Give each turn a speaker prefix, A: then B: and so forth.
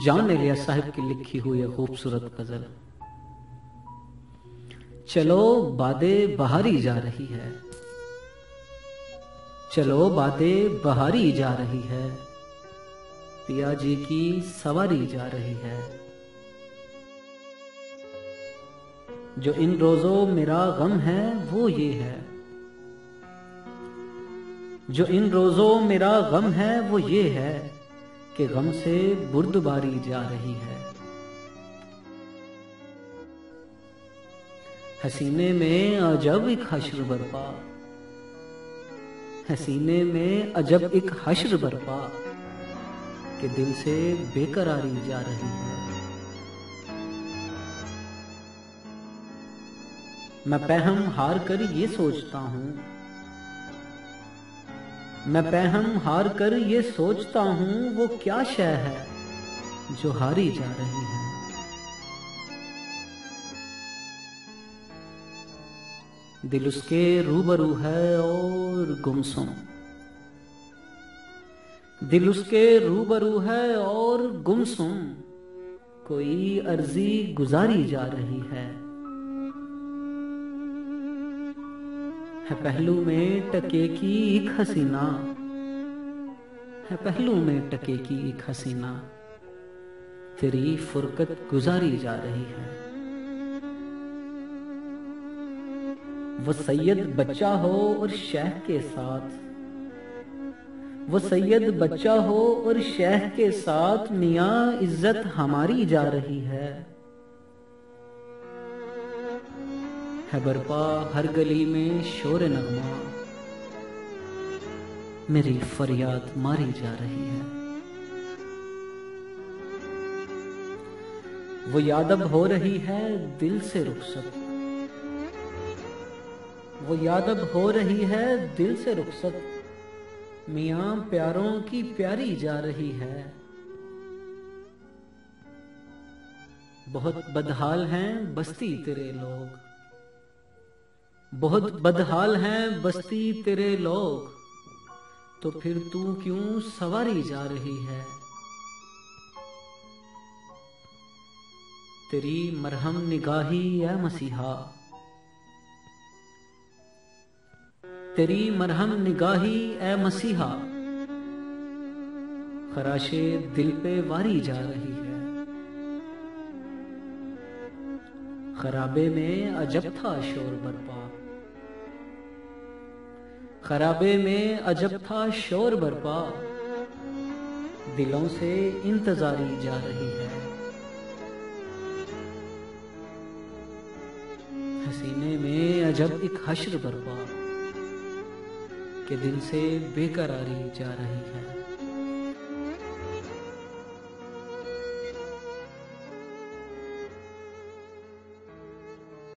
A: जान एलिया साहब की लिखी हुई है खूबसूरत गजल। चलो बातें बहारी जा रही है, चलो बातें बहारी जा रही है, पिया जी की सवारी जा रही है। जो इन रोजों मेरा गम है वो ये है, जो इन रोजों मेरा गम है वो ये है कि गम से बुर्दबारी जा रही है। हसीने में अजब एक हश्र बरपा, हसीने में अजब एक हश्र बरपा कि दिल से बेकरारी जा रही है। मैं पैहम हार कर ये सोचता हूं, मैं पैहम हार कर ये सोचता हूं वो क्या शय है जो हारी जा रही है। दिल उसके रूबरू है और गुमसुम, दिल उसके रूबरू है और गुमसुम कोई अर्जी गुजारी जा रही है। पहलू में टके की एक हसीना, है पहलू में टके की एक हसीना तेरी फुरकत गुजारी जा रही है। वो सैयद बच्चा हो और शेह के साथ, वो सैयद बच्चा हो और शेह के साथ मियां इज्जत हमारी जा रही है बरपा हर गली में शोर नगमा मेरी फरियाद मारी जा रही है। वो यादब हो रही है दिल से रुखसत, वो यादब हो रही है दिल से रुखसत मियां प्यारों की प्यारी जा रही है। बहुत बदहाल हैं बस्ती तेरे लोग, बहुत बदहाल हैं बस्ती तेरे लोग तो फिर तू क्यों सवारी जा रही है। तेरी मरहम निगाही है मसीहा, तेरी मरहम निगाही ए मसीहा खराशे दिल पे वारी जा रही है। खराबे में अजब था शोर बरपा, खराबे में अजब था शोर बरपा दिलों से इंतजारी जा रही है। हसीने में अजब एक हश्र बरपा के दिल से बेकरारी जा रही है।